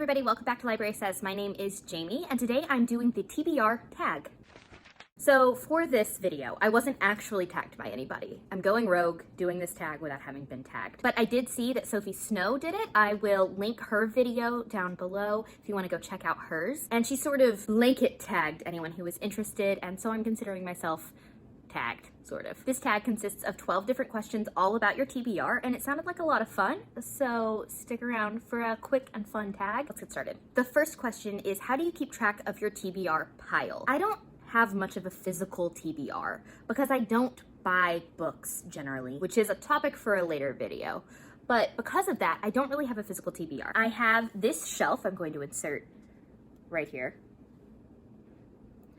everybody, welcome back to Library Says. My name is Jamie, and today I'm doing the TBR tag. So for this video, I wasn't actually tagged by anybody. I'm going rogue, doing this tag without having been tagged. But I did see that Sophie Snow did it. I will link her video down below if you want to go check out hers. And she sort of blanket tagged anyone who was interested, and so I'm considering myself tagged, sort of. This tag consists of 12 different questions all about your TBR, and it sounded like a lot of fun, so stick around for a quick and fun tag. Let's get started. The first question is, how do you keep track of your TBR pile? I don't have much of a physical TBR because I don't buy books generally, which is a topic for a later video. But because of that, I don't really have a physical TBR. I have this shelf I'm going to insert right here.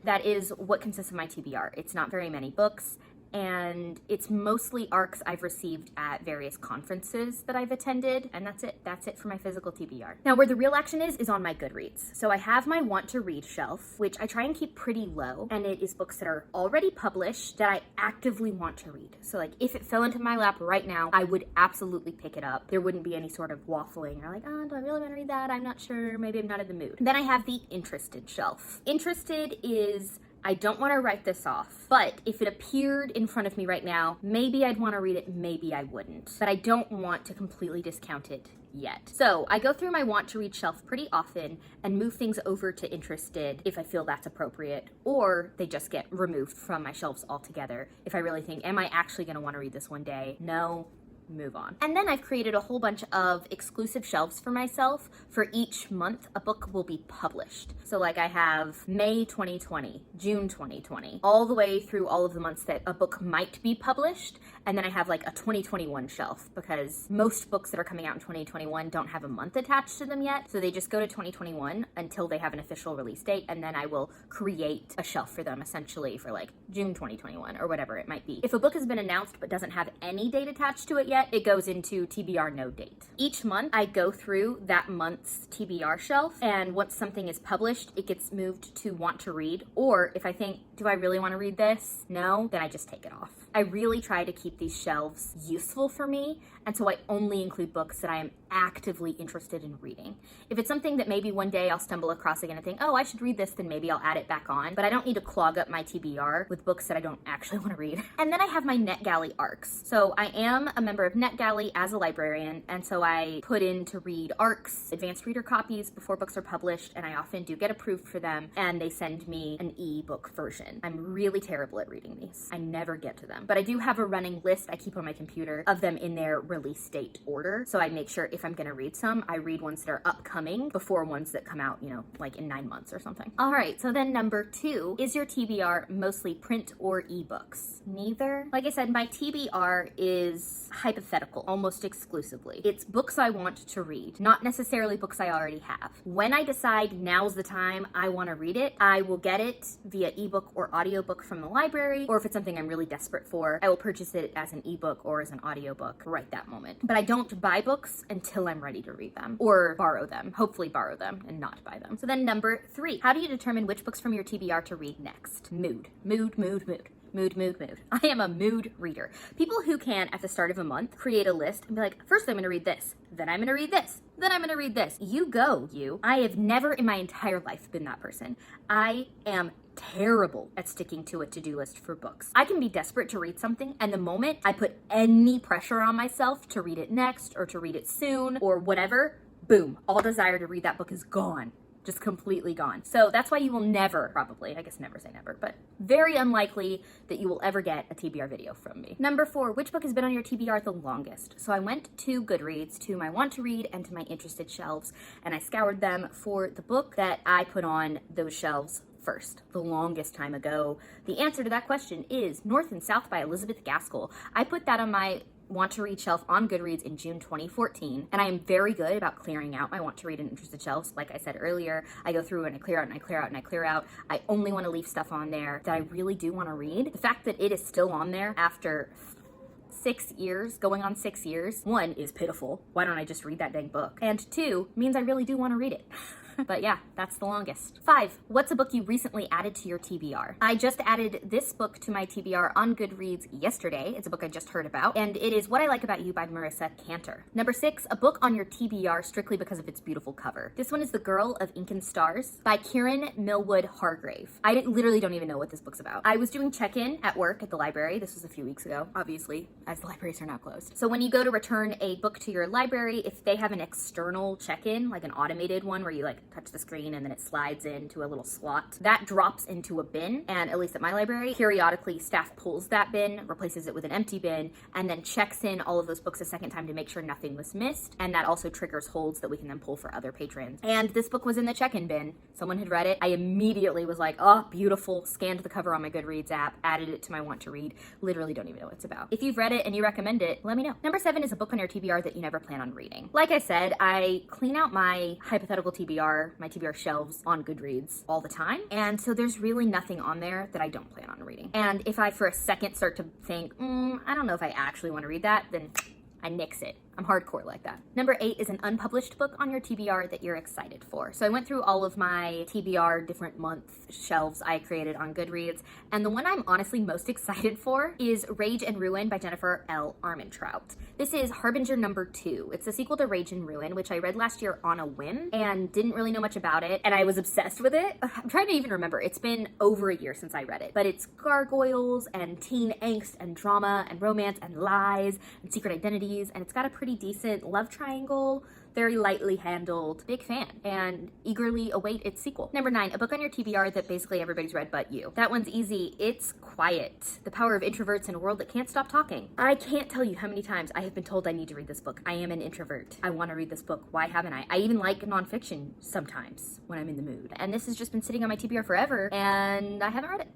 That is what consists of my TBR. It's not very many books, and it's mostly ARCs I've received at various conferences that I've attended, and that's it. That's it for my physical TBR. Now, where the real action is on my GOODREADS. So I have my want to read shelf, which I try and keep pretty low, and it is books that are already published that I actively want to read. So like, if it fell into my lap right now, I would absolutely pick it up. There wouldn't be any sort of waffling or like, oh, do I really want to read that? I'm not sure, maybe I'm not in the mood. Then I have the interested shelf. Interested is, I don't want to write this off, but if it appeared in front of me right now, maybe I'd want to read it, maybe I wouldn't. But I don't want to completely discount it yet. So I go through my want to read shelf pretty often and move things over to interested if I feel that's appropriate, or they just get removed from my shelves altogether. If I really think, am I actually going to want to read this one day? No. Move on. And then I've created a whole bunch of exclusive shelves for myself. For each month, a book will be published. So like I have May 2020, June 2020, all the way through all of the months that a book might be published. And then I have like a 2021 shelf because most books that are coming out in 2021 don't have a month attached to them yet. So they just go to 2021 until they have an official release date. And then I will create a shelf for them essentially for like June 2021 or whatever it might be. If a book has been announced but doesn't have any date attached to it yet, it goes into TBR no date. Each month I go through that month's TBR shelf, and once something is published, it gets moved to want to read, or if I think, do I really want to read this? No, then I just take it off. I really try to keep these shelves useful for me, and so I only include books that I am actively interested in reading. If it's something that maybe one day I'll stumble across again and think, oh, I should read this, then maybe I'll add it back on, but I don't need to clog up my TBR with books that I don't actually want to read. And then I have my NetGalley ARCs. So I am a member of NetGalley as a librarian, and so I put in to read ARCs, advanced reader copies, before books are published, and I often do get approved for them, and they send me an e-book version. I'm really terrible at reading these. I never get to them, but I do have a running list I keep on my computer of them in their release date order, so I make sure if I'm gonna read some, I read ones that are upcoming before ones that come out, you know, like in 9 months or something. All right, so then number 2, is your TBR mostly print or ebooks? Neither. Like I said, my TBR is hypothetical almost exclusively. It's books I want to read, not necessarily books I already have. When I decide now's the time I want to read it, I will get it via ebook or audiobook from the library, or if it's something I'm really desperate for, I will purchase it as an ebook or as an audiobook right that moment. But I don't buy books until I'm ready to read them, or borrow them, hopefully borrow them and not buy them. So then number 3, how do you determine which books from your TBR to read next? Mood. Mood, mood, mood. Mood, mood, mood. I am a mood reader. People who can, at the start of a month, create a list and be like, first I'm gonna read this, then I'm gonna read this, then I'm gonna read this. You go, you. I have never in my entire life been that person. I am terrible at sticking to a to-do list for books. I can be desperate to read something, and the moment I put any pressure on myself to read it next or to read it soon or whatever, boom, all desire to read that book is gone. Just completely gone. So that's why you will never, probably, I guess never say never, but very unlikely that you will ever get a TBR video from me. Number 4, which book has been on your TBR the longest? So I went to GOODREADS, to my want to read and to my interested shelves, and I scoured them for the book that I put on those shelves first, the longest time ago. The answer to that question is North and South by Elizabeth Gaskell. I put that on my want to read shelf on GOODREADS in June 2014, and I am very good about clearing out my want to read and interested shelves. Like I said earlier, I go through and I clear out and I clear out and I clear out. I only want to leave stuff on there that I really do want to read. The fact that it is still on there after 6 years, going on 6 years, 1, is pitiful. Why don't I just read that dang book? And 2, means I really do want to read it. But yeah, that's the longest. 5, what's a book you recently added to your TBR? I just added this book to my TBR on Goodreads yesterday. It's a book I just heard about, and it is What I Like About You by Marissa Cantor. Number 6, a book on your TBR strictly because of its beautiful cover. This one is The Girl of Ink and Stars by Kieran Millwood Hargrave. I literally don't even know what this book's about. I was doing check-in at work at the library. This was a few weeks ago, obviously, as the libraries are now closed. So when you go to return a book to your library, if they have an external check-in, like an automated one where you like touch the screen and then it slides into a little slot, that drops into a bin. And at least at my library, periodically staff pulls that bin, replaces it with an empty bin, and then checks in all of those books a second time to make sure nothing was missed. And that also triggers holds that we can then pull for other patrons. And this book was in the check-in bin. Someone had read it. I immediately was like, oh, beautiful, scanned the cover on my Goodreads app, added it to my want to read. Literally don't even know what it's about. If you've read it and you recommend it, let me know. Number 7 is a book on your TBR that you never plan on reading. Like I said, I clean out my hypothetical TBR, my TBR shelves on Goodreads all the time. And so there's really nothing on there that I don't plan on reading. And if I for a second start to think, I don't know if I actually want to read that, then I nix it. I'm hardcore like that. Number 8 is an unpublished book on your TBR that you're excited for. So I went through all of my TBR different month shelves I created on Goodreads, and the one I'm honestly most excited for is Rage and Ruin by Jennifer L. Armentrout. This is Harbinger number 2. It's a sequel to Rage and Ruin, which I read last year on a whim and didn't really know much about it, and I was obsessed with it. I'm trying to even remember. It's been over a year since I read it, but it's gargoyles and teen angst and drama and romance and lies and secret identities, and it's got a pretty decent love triangle, very lightly handled. Big fan and eagerly await its sequel. Number 9, a book on your TBR that basically everybody's read but you. That one's easy. It's Quiet, The Power of Introverts in a World That Can't Stop Talking. I can't tell you how many times I have been told I need to read this book. I am an introvert. I want to read this book. Why haven't I? I even like nonfiction sometimes when I'm in the mood. And this has just been sitting on my TBR forever and I haven't read it.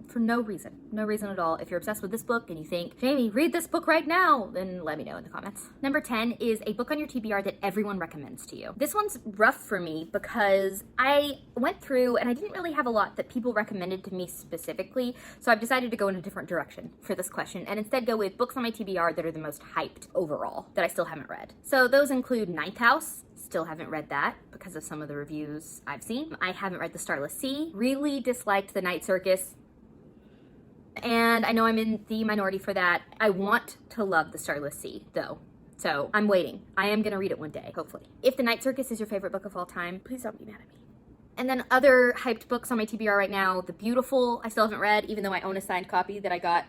For no reason. No reason at all. If you're obsessed with this book and you think, Jamie, read this book right now, then let me know in the comments. Number 10 is a book on your TBR that everyone recommends to you. This one's rough for me because I went through and I didn't really have a lot that people recommended to me specifically, so I've decided to go in a different direction for this question and instead go with books on my TBR that are the most hyped overall that I still haven't read. So those include Ninth House. Still haven't read that because of some of the reviews I've seen. I haven't read The Starless Sea. Really disliked The Night Circus. And I know I'm in the minority for that. I want to love The Starless Sea, though. So I'm waiting. I am gonna read it one day, hopefully. If The Night Circus is your favorite book of all time, please don't be mad at me. And then other hyped books on my TBR right now, The Beautiful, I still haven't read, even though I own a signed copy that I got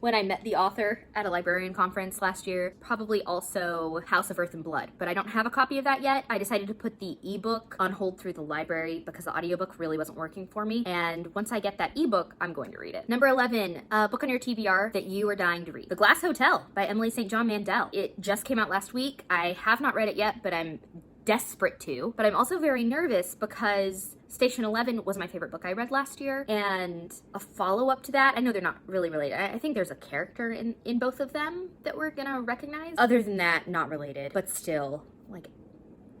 when I met the author at a librarian conference last year. Probably also House of Earth and Blood, but I don't have a copy of that yet. I decided to put the ebook on hold through the library because the audiobook really wasn't working for me. And once I get that ebook, I'm going to read it. Number 11, a book on your TBR that you are dying to read. The Glass Hotel by Emily St. John Mandel. It just came out last week. I have not read it yet, but I'm desperate to. But I'm also very nervous because Station 11 was my favorite book I read last year, and a follow-up to that, I know they're not really related. I think there's a character in both of them that we're gonna recognize. Other than that, not related, but still, like,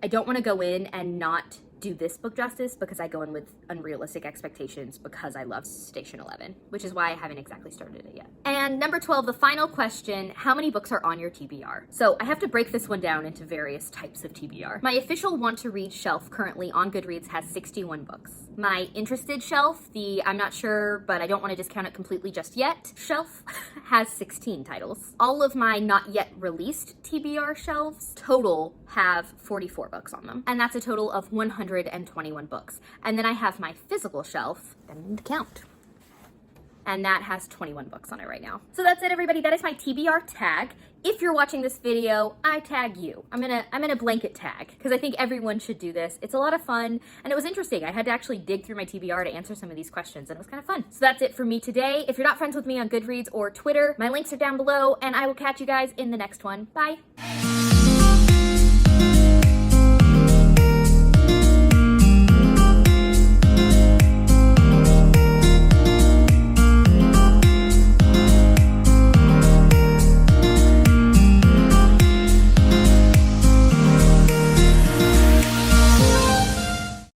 I don't want to go in and not do this book justice because I go in with unrealistic expectations because I love Station 11, which is why I haven't exactly started it yet. And number 12, the final question, how many books are on your TBR? So I have to break this one down into various types of TBR. My official want to read shelf currently on Goodreads has 61 books. My interested shelf, the I'm not sure but I don't want to discount it completely just yet shelf, has 16 titles. All of my not yet released TBR shelves total have 44 books on them, and that's a total of 121 books. And then I have my physical shelf, I didn't need to count, and that has 21 books on it right now. So that's it, everybody. That is my TBR tag. If you're watching this video, I tag you. I'm gonna blanket tag because I think everyone should do this. It's a lot of fun and it was interesting. I had to actually dig through my TBR to answer some of these questions and it was kind of fun. So that's it for me today. If you're not friends with me on Goodreads or Twitter, my links are down below and I will catch you guys in the next one. Bye.